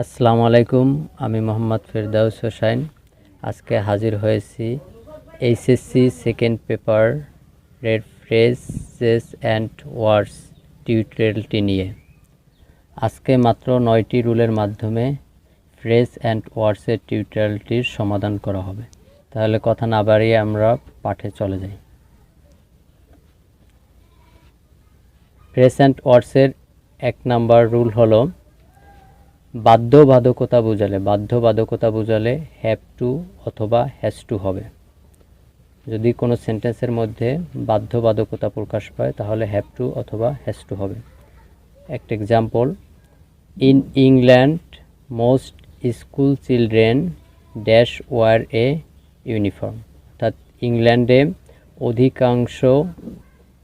আসসালামু আলাইকুম। আমি মোহাম্মদ ফেরদাউস হোসাইন। আজকে হাজির হয়েছি HSC second paper read phrases and words টিউটোরিয়ালটি নিয়ে। আজকে মাত্র 9টি রুলের মাধ্যমে ফ্রেজ অ্যান্ড ওয়ার্ডসের টিউটোরিয়ালটির সমাধান করা হবে। তাহলে কথা না বাড়িয়ে আমরা পাঠে চলে যাই। ফ্রেজ অ্যান্ড ওয়ার্ডসের 1 নাম্বার রুল হলো বাধ্যবাধকতা বোঝালে হ্যাভ টু অথবা হ্যাজ টু হবে। যদি কোনো সেন্টেন্সের মধ্যে বাধ্যবাধকতা প্রকাশ পায় তাহলে হ্যাভ টু অথবা হ্যাজ টু হবে। একটা example, in England most school children dash wear a uniform. অর্থাৎ ইংল্যান্ডে অধিকাংশ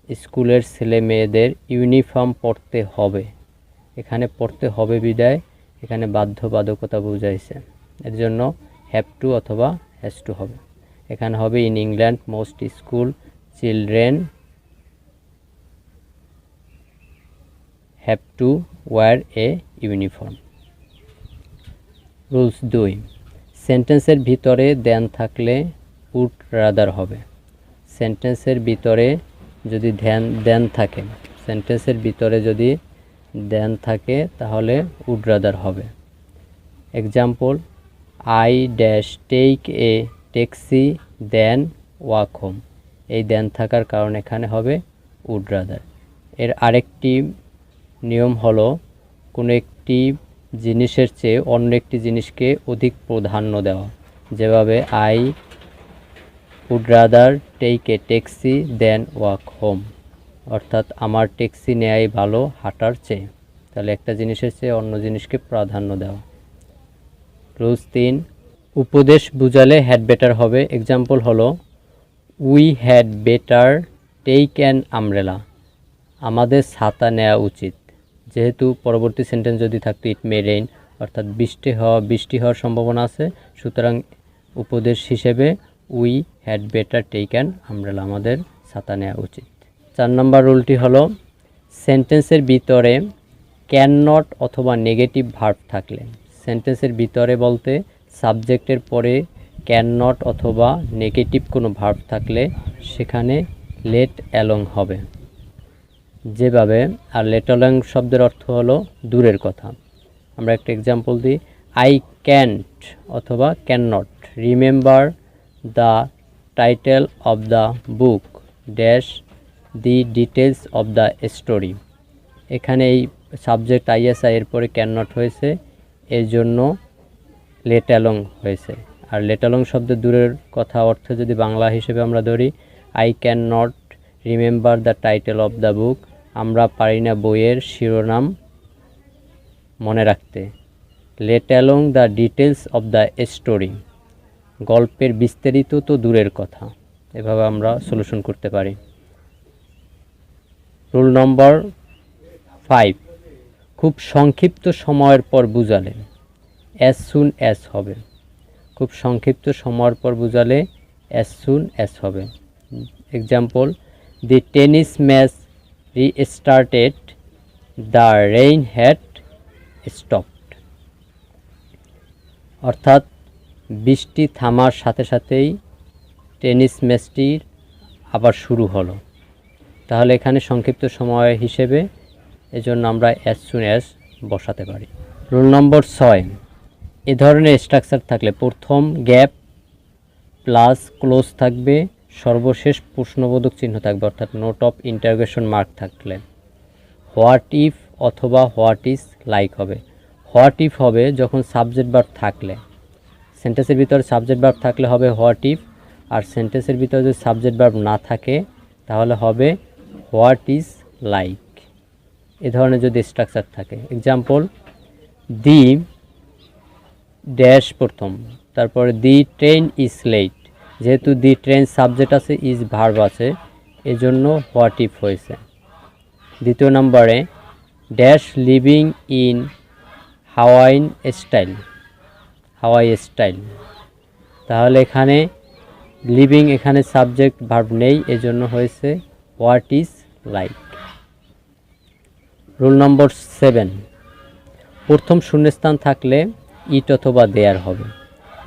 স্কুলের ছেলে মেয়েদের ইউনিফর্ম পরতে হবে। এখানে পড়তে হবে বিদায় এখানে বাধ্যবাধকতা বোঝাইছে, এর জন্য হ্যাভ টু অথবা হ্যাজ টু হবে। এখানে হবে in England most school children have to wire A uniform. Rules 2, সেন্টেন্সের ভিতরে দেন থাকলে উড রাদার হবে। সেন্টেন্সের ভিতরে যদি দেন থাকে, সেন্টেন্সের ভিতরে যদি দেন থাকে তাহলে উড রাদার হবে। Example, I dash take a taxi than walk home. এই দেন থাকার কারণে এখানে হবে উড রাদার। এর আরেকটি নিয়ম হলো কোনো একটি জিনিসের চেয়ে অন্য একটি জিনিসকে অধিক প্রাধান্য দেওয়া। যেভাবে I would rather take a taxi than walk home, অর্থাৎ আমার ট্যাক্সি নেওয়াই ভালো হাঁটার চেয়ে। তাহলে একটা জিনিসের চেয়ে অন্য জিনিসকে প্রাধান্য দেওয়া। রুলস 3, উপদেশ বুঝালে হ্যাড বেটার হবে। এক্সাম্পল হলো we had better take an umbrella. আমাদের ছাতা নেওয়া উচিত। যেহেতু পরবর্তী সেন্টেন্স যদি থাকতো ইট মে রেইন, অর্থাৎ বৃষ্টি হওয়ার সম্ভাবনা আছে, সুতরাং উপদেশ হিসেবে we had better take an umbrella, আমাদের ছাতা নেওয়া উচিত। 4 নম্বর রুলটি হলো সেন্টেন্সের ভিতরে ক্যান নট অথবা নেগেটিভ ভার্ব থাকলে, সেন্টেন্সের ভিতরে বলতে সাবজেক্টের পরে ক্যান নট অথবা নেগেটিভ কোনো ভার্ব থাকলে সেখানে লেট অ্যালং হবে। যেভাবে, আর লেট অ্যালং শব্দের অর্থ হলো দূরের কথা। আমরা একটা এক্সাম্পল দিই, আই ক্যান্ট অথবা can not remember the title of the book dash the details of the story. এখানে এই সাবজেক্ট আইএসআই এর পরে ক্যান নট হয়েছে, এর জন্য লেট অ্যালং হয়েছে। আর লেট অ্যালং শব্দের দূরের কথা অর্থ যদি বাংলা হিসেবে আমরা ধরি, I can not remember the title of the book. আমরা পারি না বইয়ের শিরোনাম মনে রাখতে। Let along the details of the story, গল্পের বিস্তারিত তো দূরের কথা। এভাবে আমরা সলিউশন করতে পারি। রুল নম্বর 5, খুব সংক্ষিপ্ত সময়ের পর বুঝালে অ্যাজ সুন অ্যাজ হবে। খুব সংক্ষিপ্ত সময়ের পর বুঝালে অ্যাজ সুন অ্যাজ হবে। Example, the tennis match restarted, the rain had stopped. অর্থাৎ বৃষ্টি থামার সাথে সাথেই টেনিস ম্যাচটির আবার শুরু হলো। তাহলে এখানে সংক্ষিপ্ত সময় হিসেবে এজন্য আমরা অ্যাজ সুন অ্যাজ বসাতে পারি। রুল নম্বর 6, এ ধরনের স্ট্রাকচার থাকলে প্রথম গ্যাপ প্লাস ক্লোজ থাকবে, সর্বশেষ প্রশ্নবোধক চিহ্ন থাকবে, অর্থাৎ নোট অফ ইন্টারোগেশন মার্ক থাকলে হোয়াট ইফ অথবা হোয়াট ইজ লাইক হবে। হোয়াট ইফ হবে যখন সাবজেক্ট ভার্ব থাকলে, সেন্টেন্সের ভিতরে সাবজেক্ট ভার্ব থাকলে হবে হোয়াট ইফ, আর সেন্টেন্সের ভিতরে যদি সাবজেক্ট ভার্ব না থাকে তাহলে হবে হোয়াট ইজ লাইক। এ ধরনের যদি স্ট্রাকচার থাকে। এক্সাম্পল, দি ড্যাশ প্রথম, তারপরে দি ট্রেন ইজ লেট। যেহেতু দি ট্রেন সাবজেক্ট আছে, ইজ ভার্ব আছে, এজন্য হোয়াট ইফ হয়েছে। দ্বিতীয় নম্বরে dash living in Hawaii style. তাহলে এখানে লিভিং, এখানে সাবজেক্ট ভার্ব নেই, এজন্য হয়েছে what is like. Rule number 7, প্রথম শূন্যস্থান থাকলে ইট অথবা দেয়ার হবে,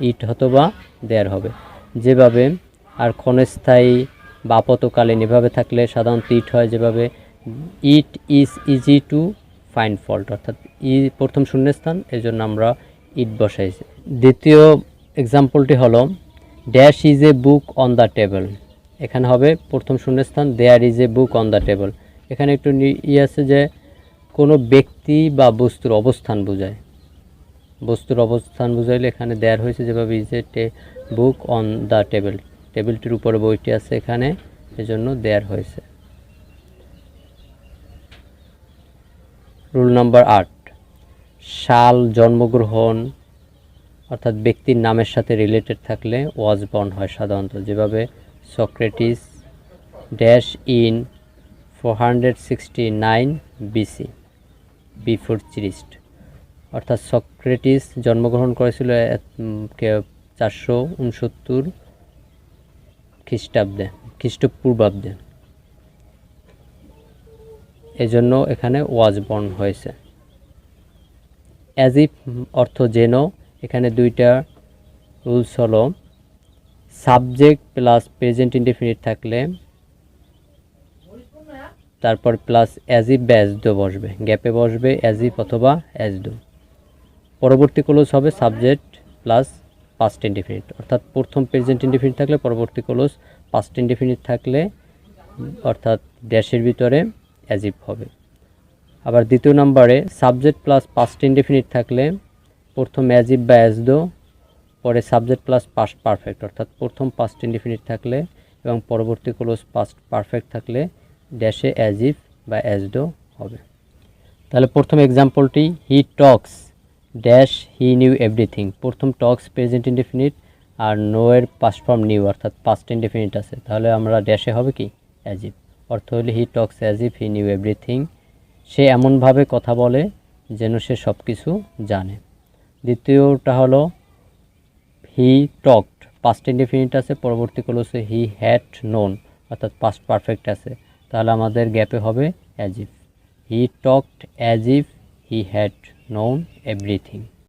ইট অথবা দেয়ার হবে। যেভাবে আর ক্ষণস্থায়ী বা আপাতকালীন এভাবে থাকলে সাধারণত ইট হয়, যেভাবে it is easy to find fault, অর্থাৎ প্রথম শূন্যস্থান, এই জন্য আমরা ইট বসাইছি। দ্বিতীয় এক্সাম্পলটি হলো dash is a book on the table. এখানে হবে প্রথম শূন্যস্থান, there is a book on the table. এখানে একটু আছে যে কোনো ব্যক্তি বা বস্তুর অবস্থান বোঝায়, বস্তুর অবস্থান বুঝাইলে এখানে দেয়ার হয়েছে, যেভাবে is a book on the table, টেবিলটির উপরে বইটি আছে এখানে, এজন্য দেয়ার হয়েছে। রুল নাম্বার 8, সাল, জন্মগ্রহণ অর্থাৎ ব্যক্তির নামের সাথে রিলেটেড থাকলে ওয়াজ বাউন্ড হয় সাধারণত। যেভাবে Socrates dash in 469 BC before Christ, অর্থাৎ সক্রেটিস জন্মগ্রহণ করেছিল 469 খ্রিস্টাব্দে, খ্রিস্টপূর্বাব্দে, এজন্য এখানে ওয়াজ বাউন্ড হয়েছে। অ্যাজ ইফ অর্থ যেন, এখানে দুইটা রুলস হলো সাবজেক্ট প্লাস প্রেজেন্ট ইনডেফিনিট থাকলে তারপর প্লাস অ্যাজ ইফ বা অ্যাজ দো বসবে, গ্যাপে বসবে অ্যাজ ইফ অথবা অ্যাজ দো। পরবর্তী ক্লোজ হবে সাবজেক্ট প্লাস পাস্ট ইনডেফিনিট, অর্থাৎ প্রথম প্রেজেন্ট ইনডেফিনিট থাকলে পরবর্তী ক্লোজ পাস্ট ইনডেফিনিট থাকলে অর্থাৎ ড্যাশের ভিতরে অ্যাজ ইফ হবে। আবার দ্বিতীয় নম্বরে সাবজেক্ট প্লাস পাস্ট ইনডেফিনিট থাকলে প্রথম অ্যাজ ইফ বা অ্যাজ দো, পরে সাবজেক্ট প্লাস পাস্ট পারফেক্ট, অর্থাৎ প্রথম পাস্ট ইনডেফিনিট থাকলে এবং পরবর্তী ক্লোজ পাস্ট পারফেক্ট থাকলে ড্যাশে অ্যাজ ইফ বা অ্যাজ দো হবে। তাহলে প্রথম এক্সাম্পলটি হি টক্স ড্যাশ হি নিউ এভরিথিং, প্রথম টক্স প্রেজেন্ট ইনডেফিনিট আর নো এর পাস্ট ফর্ম নিউ অর্থাৎ পাস্ট ইনডেফিনিট আছে, তাহলে আমরা ড্যাশে হবে কি অ্যাজ ইফ। অর্থ হলে he talks as if he knew everything, সে এমনভাবে কথা বলে যেন সে সব কিছু জানে। দ্বিতীয়টা হলো হি টকড, পাস্ট ইনডেফিনিট আছে, পরবর্তী ক্লোজে হি হ্যাড নোন অর্থাৎ পাস্ট পারফেক্ট আছে, তাহলে আমাদের গ্যাপে হবে as if. He talked as if he had known everything.